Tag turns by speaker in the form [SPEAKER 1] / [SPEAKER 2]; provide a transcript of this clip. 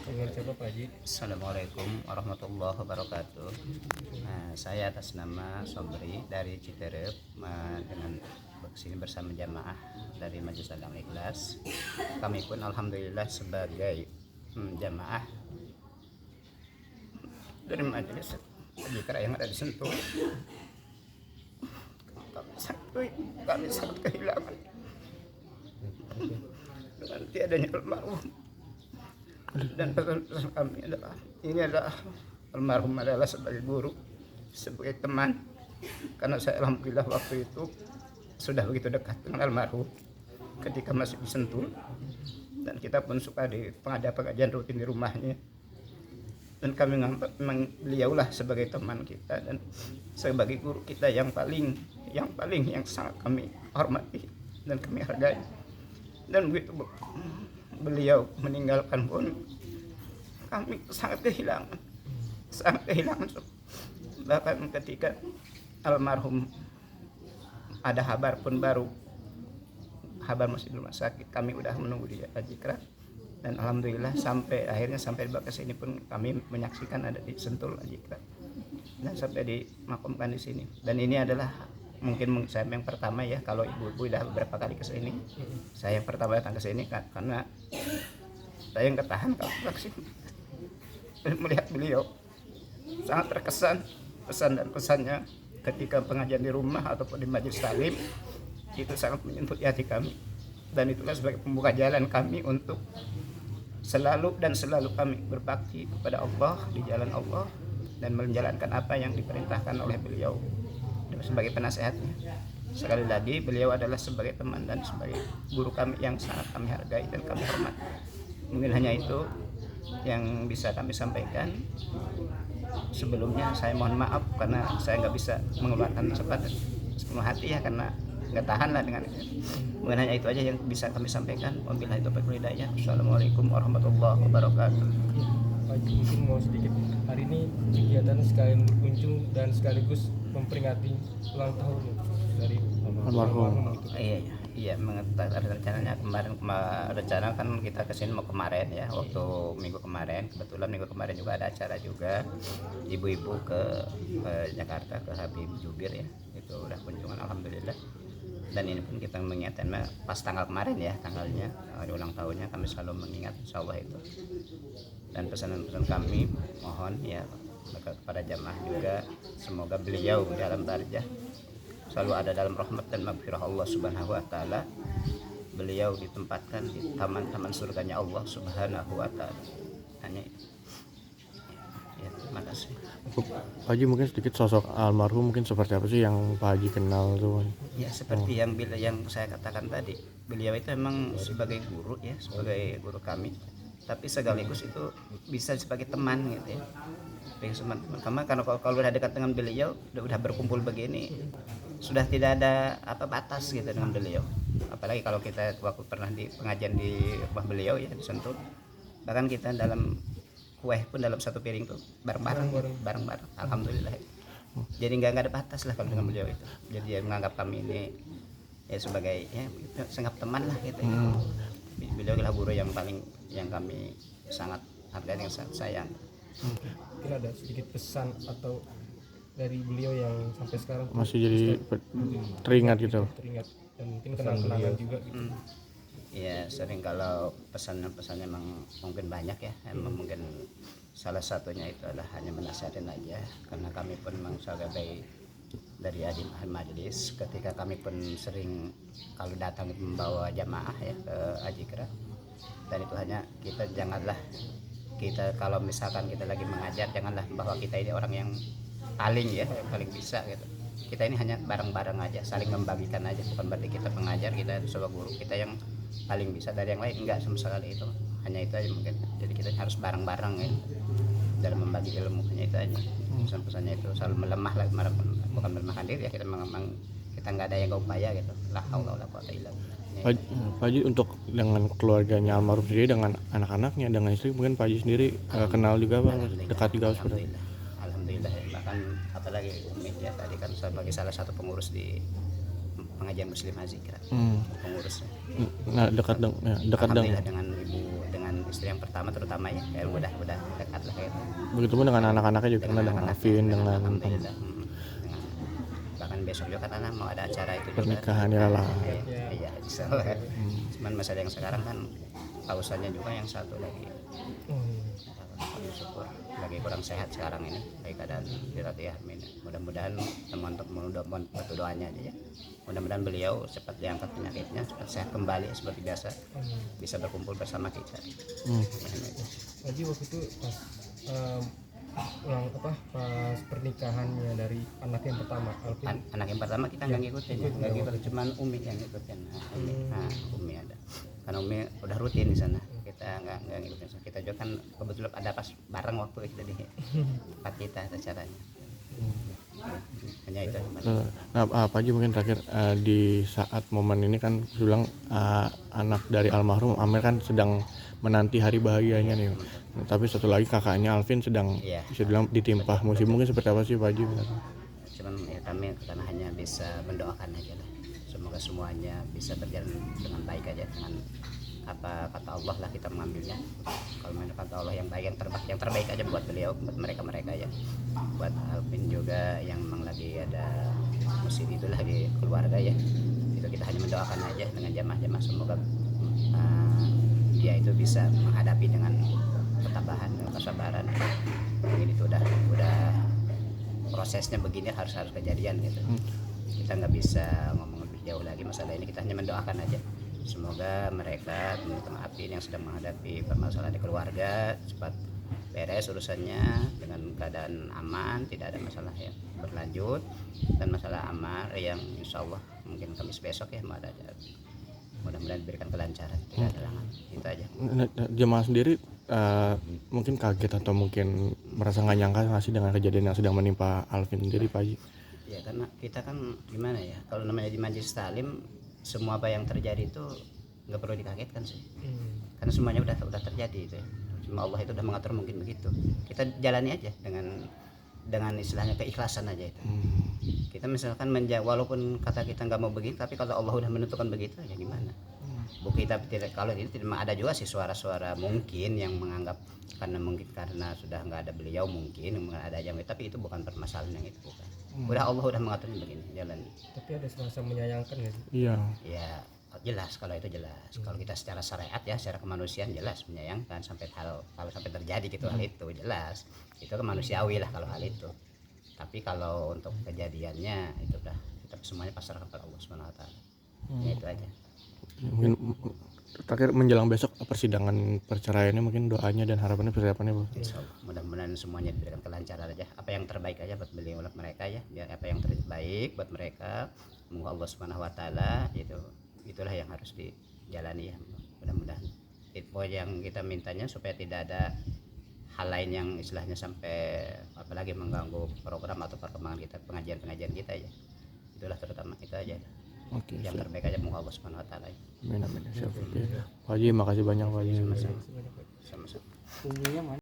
[SPEAKER 1] Dengan siapa Pak Haji?
[SPEAKER 2] Assalamualaikum warahmatullahi wabarakatuh. Saya atas nama Sobri dari Citerep dengan sini bersama jamaah dari Majelis Al Ikhlas. Kami pun alhamdulillah sebagai jamaah dari Majelis Al yang ada di Sentul. Kami sangat kehilangan dengan tiadanya almarhum. Dan pesan kami adalah almarhum adalah sebagai guru, sebagai teman, karena saya alhamdulillah waktu itu sudah begitu dekat dengan almarhum ketika masih di Sentul, dan kita pun suka ada pengajian rutin di rumahnya, dan kami menganggap memang beliaulah sebagai teman kita dan sebagai guru kita yang sangat kami hormati dan kami hargai. Dan begitu beliau meninggalkan pun kami sangat kehilangan. Bahkan ketika almarhum ada kabar masih di rumah sakit, kami udah menunggu di Ajikra, dan alhamdulillah akhirnya sampai di Bakas ini pun kami menyaksikan ada di Sentul Ajikra dan sampai dimakamkan di sini. Dan ini adalah mungkin saya yang pertama ya, kalau ibu-ibu udah beberapa kali ke sini, saya yang pertama datang ke sini karena saya yang ketahan kalau vaksin. Melihat beliau sangat terkesan pesan dan pesannya ketika pengajian di rumah ataupun di majelis taklim, itu sangat menyentuh hati kami, dan itulah sebagai pembuka jalan kami untuk selalu kami berbakti kepada Allah di jalan Allah dan menjalankan apa yang diperintahkan oleh beliau sebagai penasehatnya. Sekali lagi beliau adalah sebagai teman dan sebagai guru kami yang sangat kami hargai dan kami hormati. Mungkin hanya itu yang bisa kami sampaikan. Sebelumnya saya mohon maaf karena saya nggak bisa mengeluarkan sepenuh hati ya, karena nggak tahan lah dengan itu. Mungkin hanya itu aja yang bisa kami sampaikan. Wabillahi taufiq wal hidayah. Assalamualaikum warahmatullahi wabarakatuh.
[SPEAKER 1] Pak Haji, mungkin mau sedikit, hari ini kegiatan sekalian berkunjung dan sekaligus memperingati ulang tahun dari almarhum.
[SPEAKER 2] Iya, rencananya rencana kan kita kesini mau kemarin ya, waktu minggu kemarin, kebetulan minggu kemarin juga ada acara juga, ibu-ibu ke Jakarta ke Habib Jubir ya, itu udah kunjungan alhamdulillah. Dan ini pun kita mengingatkan pas tanggal kemarin ya, tanggalnya di ulang tahunnya kami selalu mengingat insyaallah itu. Dan pesan-pesan kami mohon ya kepada jamaah juga, semoga beliau dalam darjah selalu ada dalam rahmat dan maghfirah Allah Subhanahu wa taala. Beliau ditempatkan di taman-taman surganya Allah Subhanahu wa taala. Hanya itu. Ya, terima kasih.
[SPEAKER 3] Pak Haji, mungkin sedikit sosok almarhum mungkin seperti apa sih yang Pak Haji kenal tuh?
[SPEAKER 2] Ya, seperti yang saya katakan tadi, beliau itu memang sebagai guru ya, sebagai guru kami, tapi sekaligus itu bisa sebagai teman gitu ya. Karena kalau udah dekat dengan beliau, udah berkumpul begini, sudah tidak ada batas gitu dengan beliau. Apalagi kalau kita waktu pernah di pengajian di rumah beliau ya di Sentul, bahkan kita dalam kue pun dalam satu piring tuh bareng-bareng alhamdulillah. Jadi nggak ada batas lah kalau dengan beliau itu. Jadi dia menganggap kami ini ya sebagai ya sangat teman lah gitu ya. Beliau adalah guru yang kami sangat hargai dan sangat sayang.
[SPEAKER 1] Mungkin ada sedikit pesan atau dari beliau yang sampai sekarang
[SPEAKER 3] masih jadi teringat gitu.
[SPEAKER 1] Teringat dan mungkin kenang-kenangan juga gitu.
[SPEAKER 2] Ya, sering kalau pesan-pesannya memang mungkin banyak ya. Emang mungkin salah satunya itu adalah hanya menasihatin aja, karena kami pun memang sebagai dari adim majelis, ketika kami pun sering kalau datang membawa jamaah ya ke Ajikra, dan itu hanya kita kalau misalkan kita lagi mengajar, janganlah bahwa kita ini orang yang paling bisa gitu. Kita ini hanya bareng-bareng aja, saling membagikan aja, bukan berarti kita pengajar, kita sebagai guru kita yang paling bisa dari yang lain, enggak sama sekali itu. Hanya itu aja mungkin. Jadi kita harus bareng-bareng ya dalam membagi ilmu, hanya itu aja. Pesan-pesannya itu selalu melemah lah, bukan melemahkan diri ya, kita memang kita nggak ada yang upaya gitu. La haula wala quwata illa billah.
[SPEAKER 3] Pak Haji, untuk dengan keluarganya almarhum sendiri, dengan anak-anaknya, dengan istri, mungkin Pak Haji sendiri kenal juga Pak, dekat juga seperti.
[SPEAKER 2] Alhamdulillah ya. Bahkan apalagi Umi ya, tadi kan sebagai salah satu pengurus di pengajian Muslim Azikra, pengurusnya.
[SPEAKER 3] Nah, dekat
[SPEAKER 2] alhamdulillah dengan istri yang pertama terutama ya, kayak udah dekat lah kayak.
[SPEAKER 3] Begitupun dengan anak-anaknya juga dengan
[SPEAKER 2] anak-anaknya,
[SPEAKER 3] Alvin dengan
[SPEAKER 2] alhamdulillah. Dengan, bahkan besok juga karena mau ada acara itu juga.
[SPEAKER 3] pernikahan ya lah.
[SPEAKER 2] Iya, insyaallah. Cuman masalah yang sekarang kan pausannya juga yang satu lagi. Syukur lagi kurang sehat sekarang ini, lagi keadaan dilatih Amin. Mudah-mudahan teman-teman bantu doanya aja ya. Mudah-mudahan beliau cepat diangkat penyakitnya, cepat sehat kembali seperti biasa, bisa berkumpul bersama kita.
[SPEAKER 1] Jadi waktu itu pas pas pernikahannya dari anak yang pertama Alvin.
[SPEAKER 2] Anak yang pertama kita nggak ngikutin ya, nggak ngikutin, cuman Umi yang ngikutin. Umi ada, karena Umi udah rutin di sana, kita nggak ngikutin. Kita juga kan kebetulan ada pas bareng waktu itu di tempat kita acaranya. Hanya itu.
[SPEAKER 3] Nah, Pak Haji mungkin terakhir di saat momen ini kan bilang anak dari almarhum Amir kan sedang menanti hari bahagianya nih. Nah, tapi satu lagi kakaknya Alvin sedang bisa bilang ditimpa musibah. Mungkin seperti apa sih Pak Haji?
[SPEAKER 2] Cuman ya kami karena hanya bisa mendoakan aja lah. Semoga semuanya bisa berjalan dengan baik aja, dengan apa kata Allah lah kita mengambilnya. Kalau menurut kata Allah yang baik, yang terbaik aja buat beliau, buat mereka ya, buat Alvin juga yang memang lagi ada musibah itu lagi keluarga ya, itu kita hanya mendoakan aja dengan jamaah-jamaah, semoga dia itu bisa menghadapi dengan ketabahan, dengan kesabaran. Mungkin itu udah prosesnya begini, harus kejadian gitu. Kita nggak bisa ngomong lebih jauh lagi masalah ini, kita hanya mendoakan aja. Semoga mereka teman-teman Apin yang sedang menghadapi permasalahan di keluarga cepat beres urusannya dengan keadaan aman, tidak ada masalah yang berlanjut, dan masalah Amar yang insya Allah mungkin Kamis besok ya mau ada, mudah-mudahan diberikan kelancaran, tidak ada halangan. Itu aja.
[SPEAKER 3] Jemaah sendiri mungkin kaget atau mungkin merasa nggak nyangka nggak sih dengan kejadian yang sedang menimpa Alvin sendiri Pak Haji?
[SPEAKER 2] Ya karena kita kan gimana ya, kalau namanya di Majelis Taklim semua apa yang terjadi itu nggak perlu dikagetkan sih, karena semuanya udah terjadi itu ya. Cuma Allah itu udah mengatur mungkin begitu, kita jalani aja dengan istilahnya keikhlasan aja itu. Kita misalkan walaupun kata kita nggak mau begitu, tapi kalau Allah udah menentukan begitu ya gimana. Kita tidak, kalau itu tidak ada juga sih suara-suara mungkin yang menganggap karena sudah nggak ada beliau mungkin ada yang, tapi itu bukan permasalahan yang itu, bukan. Udah Allah udah mengaturnya begini, jalan.
[SPEAKER 1] Tapi ada semacam menyayangkan nggak sih?
[SPEAKER 3] Iya.
[SPEAKER 2] Ya jelas kalau itu jelas. Kalau kita secara syariat ya, secara kemanusiaan jelas menyayangkan kalau sampai terjadi gitu hal itu jelas. Itu kemanusiawi lah kalau hal itu. Tapi kalau untuk kejadiannya itu udah kita semuanya pasrahkan kepada Allah Subhanahu wa taala. Ya itu aja.
[SPEAKER 3] Mungkin terakhir menjelang besok persidangan perceraiannya, mungkin doanya dan harapannya persiapannya Bu.
[SPEAKER 2] Mudah-mudahan semuanya diberikan kelancaran aja, apa yang terbaik aja buat beliau, buat mereka ya, biar apa yang terbaik buat mereka, semoga Allah Subhanahu wa taala itulah yang harus dijalani ya. Mudah-mudahan itu yang kita mintanya, supaya tidak ada hal lain yang istilahnya sampai apalagi mengganggu program atau perkembangan kita, pengajian kita ya. Itulah terutama itu aja.
[SPEAKER 3] Oke,
[SPEAKER 2] yang terbaik aja moga Allah Subhanahu wa taala.
[SPEAKER 3] Amin. Siap. Pak Haji, makasih banyak Pak Haji.
[SPEAKER 2] Sama-sama.